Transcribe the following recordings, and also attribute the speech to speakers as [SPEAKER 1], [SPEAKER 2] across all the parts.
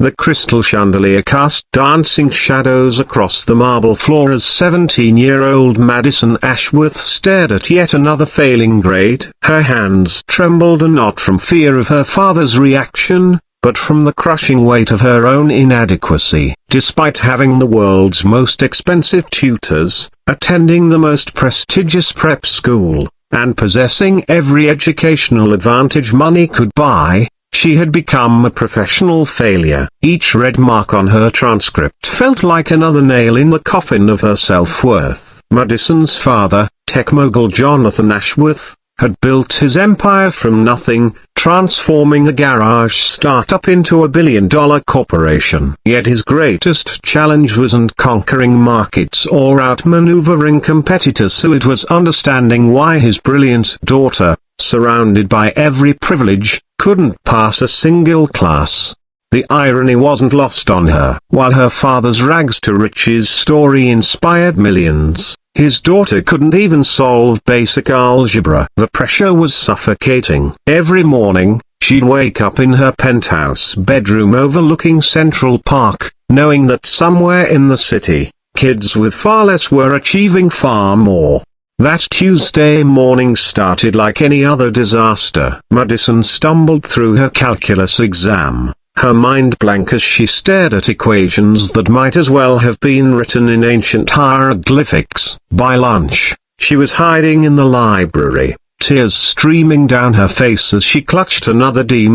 [SPEAKER 1] The crystal chandelier cast dancing shadows across the marble floor as 17-year-old Madison Ashworth stared at yet another failing grade. Her hands trembled, and not from fear of her father's reaction, but from the crushing weight of her own inadequacy. Despite having the world's most expensive tutors, attending the most prestigious prep school, and possessing every educational advantage money could buy, she had become a professional failure. Each red mark on her transcript felt like another nail in the coffin of her self-worth. Madison's father, tech mogul Jonathan Ashworth, had built his empire from nothing, transforming a garage startup into a billion-dollar corporation. Yet his greatest challenge wasn't conquering markets or outmaneuvering competitors, so it was understanding why his brilliant daughter, surrounded by every privilege, couldn't pass a single class. The irony wasn't lost on her. While her father's rags to riches story inspired millions, his daughter couldn't even solve basic algebra. The pressure was suffocating. Every morning, she'd wake up in her penthouse bedroom overlooking Central Park, knowing that somewhere in the city, kids with far less were achieving far more. That Tuesday morning started like any other disaster. Madison stumbled through her calculus exam, her mind blank as she stared at equations that might as well have been written in ancient hieroglyphics. By lunch, she was hiding in the library, tears streaming down her face as she clutched another D-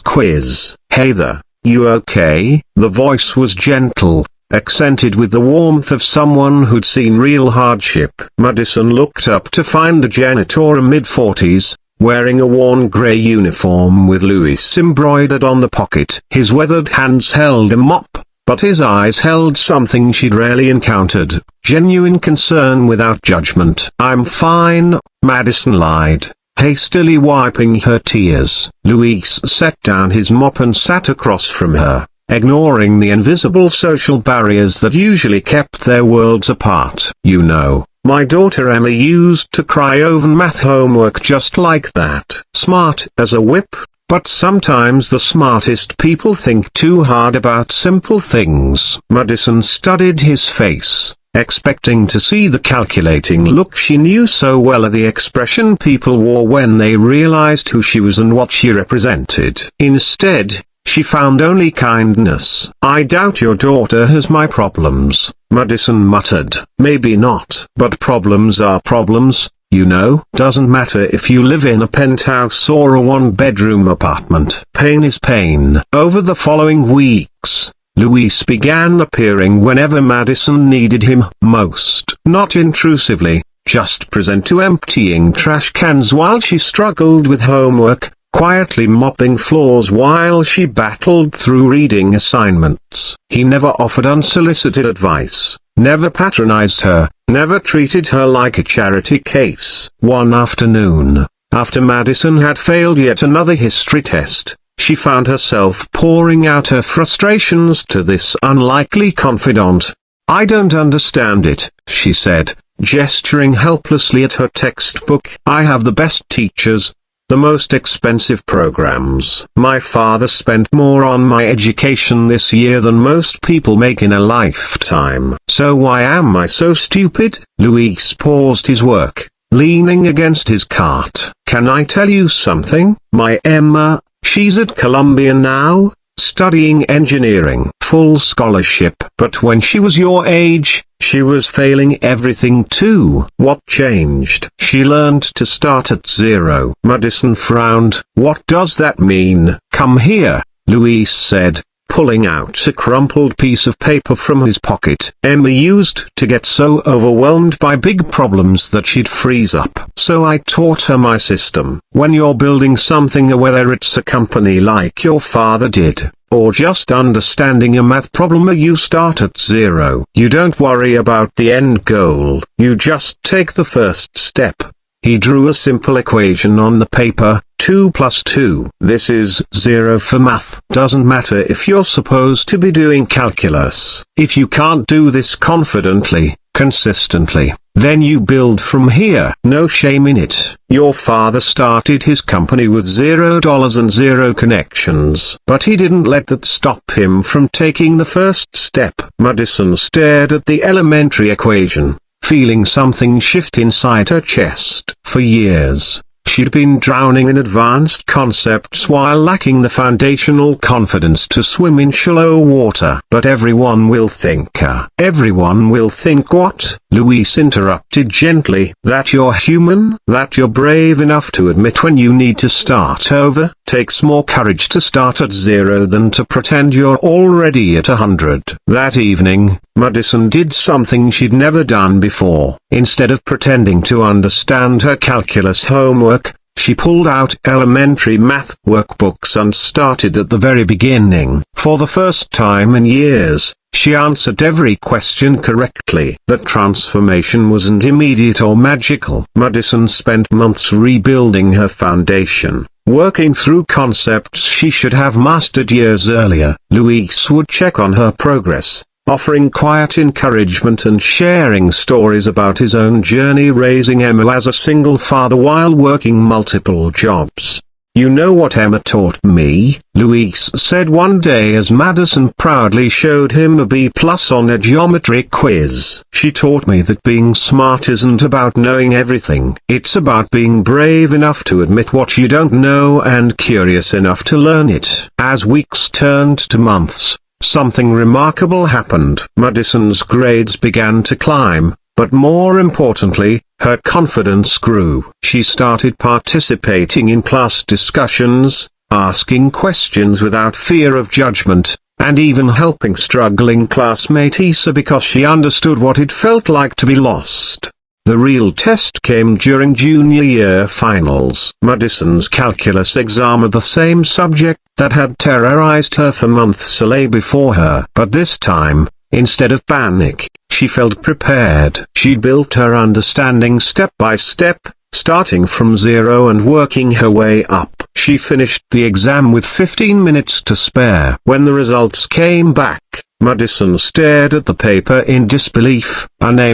[SPEAKER 1] quiz. "Hey there, you okay?" The voice was gentle, accented with the warmth of someone who'd seen real hardship. Madison looked up to find a janitor in mid-40s, wearing a worn grey uniform with Louis embroidered on the pocket. His weathered hands held a mop, but his eyes held something she'd rarely encountered: genuine concern without judgment. "I'm fine," Madison lied, hastily wiping her tears. Louis set down his mop and sat across from her, ignoring the invisible social barriers that usually kept their worlds apart. "You know, my daughter Emma used to cry over math homework just like that." Smart as a whip, but sometimes the smartest people think too hard about simple things. Madison studied his face, expecting to see the calculating look she knew so well, the expression people wore when they realized who she was and what she represented. Instead, she found only kindness. "I doubt your daughter has my problems," Madison muttered. "Maybe not. But problems are problems, you know. Doesn't matter if you live in a penthouse or a one-bedroom apartment. Pain is pain." Over the following weeks, Louis began appearing whenever Madison needed him most. Not intrusively, just present to emptying trash cans while she struggled with homework, quietly mopping floors while she battled through reading assignments. He never offered unsolicited advice, never patronized her, never treated her like a charity case. One afternoon, after Madison had failed yet another history test, she found herself pouring out her frustrations to this unlikely confidant. "I don't understand it," she said, gesturing helplessly at her textbook. "I have the best teachers, the most expensive programs. My father spent more on my education this year than most people make in a lifetime. So why am I so stupid?" Louis paused his work, leaning against his cart. "Can I tell you something? My Emma, she's at Columbia now, studying engineering, full scholarship. But when she was your age, she was failing everything too." "What changed?" "She learned to start at zero." Madison frowned. "What does that mean?" "Come here," Louis said, pulling out a crumpled piece of paper from his pocket. "Emma used to get so overwhelmed by big problems that she'd freeze up. So I taught her my system. When you're building something, whether it's a company like your father did, or just understanding a math problem, you start at zero. You don't worry about the end goal, you just take the first step." He drew a simple equation on the paper: 2 plus 2. This is 0 for math. Doesn't matter if you're supposed to be doing calculus. If you can't do this confidently, consistently, then you build from here. No shame in it. Your father started his company with $0 and zero connections. But he didn't let that stop him from taking the first step. Madison stared at the elementary equation, feeling something shift inside her chest. For years, she'd been drowning in advanced concepts while lacking the foundational confidence to swim in shallow water. But everyone will think. Everyone will think what? Louise interrupted gently. That you're human? That you're brave enough to admit when you need to start over? Takes more courage to start at 0 than to pretend you're already at 100. That evening, Madison did something she'd never done before. Instead of pretending to understand her calculus homework, she pulled out elementary math workbooks and started at the very beginning. For the first time in years, she answered every question correctly. The transformation wasn't immediate or magical. Madison spent months rebuilding her foundation, working through concepts she should have mastered years earlier. Louise would check on her progress, offering quiet encouragement and sharing stories about his own journey raising Emma as a single father while working multiple jobs. "You know what Emma taught me?" Louise said one day as Madison proudly showed him a B+ on a geometry quiz. "She taught me that being smart isn't about knowing everything. It's about being brave enough to admit what you don't know and curious enough to learn it." As weeks turned to months, something remarkable happened. Madison's grades began to climb, but more importantly, her confidence grew. She started participating in class discussions, asking questions without fear of judgment, and even helping struggling classmate Issa because she understood what it felt like to be lost. The real test came during junior year finals. Madison's calculus exam, the same subject that had terrorized her for months, lay before her. But this time, instead of panic, she felt prepared. She built her understanding step by step, starting from 0 and working her way up. She finished the exam with 15 minutes to spare. When the results came back, Madison stared at the paper in disbelief. An A-.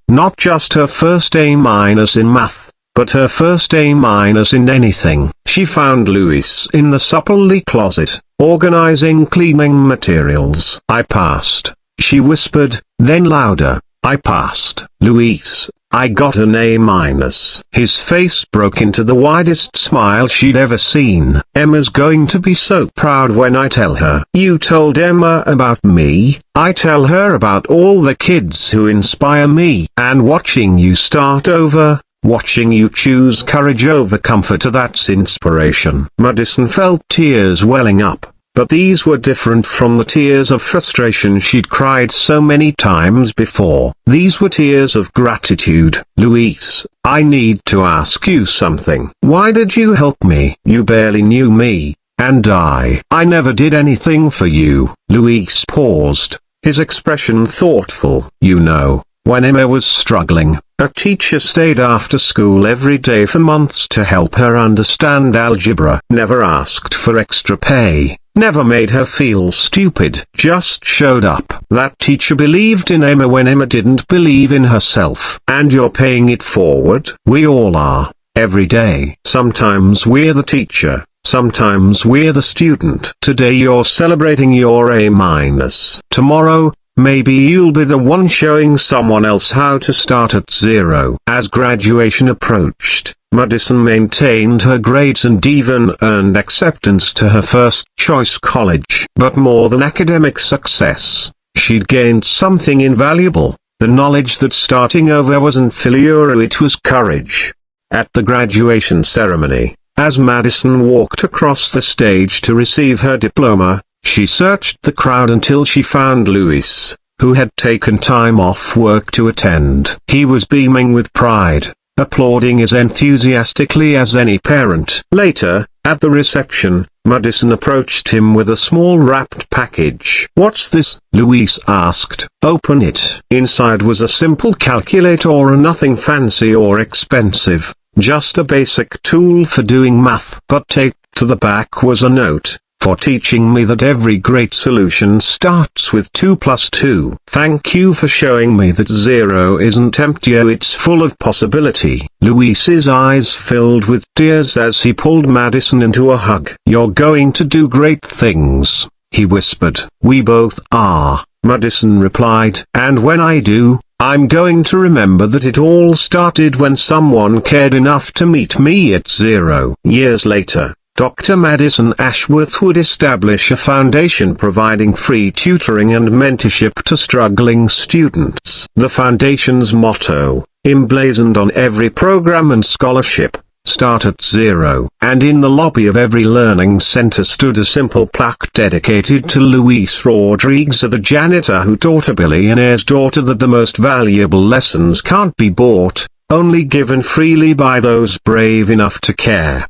[SPEAKER 1] Not just her first A- in math, but her first A- in anything. She found Louise in the supplely closet, organizing cleaning materials. "I passed," she whispered, then louder, "I passed." "Louise, I got an A-." His face broke into the widest smile she'd ever seen. "Emma's going to be so proud when I tell her." "You told Emma about me?" "I tell her about all the kids who inspire me. And watching you start over, watching you choose courage over comfort, that's inspiration." Madison felt tears welling up. But these were different from the tears of frustration she'd cried so many times before. These were tears of gratitude. "Louise, I need to ask you something. Why did you help me? You barely knew me, and I never did anything for you." Louise paused, his expression thoughtful. "You know, when Emma was struggling, a teacher stayed after school every day for months to help her understand algebra. Never asked for extra pay. Never made her feel stupid. Just showed up. That teacher believed in Emma when Emma didn't believe in herself. And you're paying it forward. We all are, every day. Sometimes we're the teacher, sometimes we're the student. Today you're celebrating your A-. Tomorrow, maybe you'll be the one showing someone else how to start at 0. As graduation approached, Madison maintained her grades and even earned acceptance to her first-choice college. But more than academic success, she'd gained something invaluable, the knowledge that starting over wasn't failure, it was courage. At the graduation ceremony, as Madison walked across the stage to receive her diploma, she searched the crowd until she found Louis, who had taken time off work to attend. He was beaming with pride, applauding as enthusiastically as any parent. Later, at the reception, Madison approached him with a small wrapped package. "What's this?" Louise asked. "Open it." Inside was a simple calculator, nothing fancy or expensive, just a basic tool for doing math. But taped to the back was a note. for teaching me that every great solution starts with 2 plus 2. Thank you for showing me that zero isn't empty, oh, it's full of possibility. Luis's eyes filled with tears as he pulled Madison into a hug. You're going to do great things, he whispered. We both are, Madison replied. And when I do, I'm going to remember that it all started when someone cared enough to meet me at 0. Years later, Dr. Madison Ashworth would establish a foundation providing free tutoring and mentorship to struggling students. The foundation's motto, emblazoned on every program and scholarship, start at 0. And in the lobby of every learning center stood a simple plaque dedicated to Luis Rodriguez, the janitor who taught a billionaire's daughter that the most valuable lessons can't be bought, only given freely by those brave enough to care.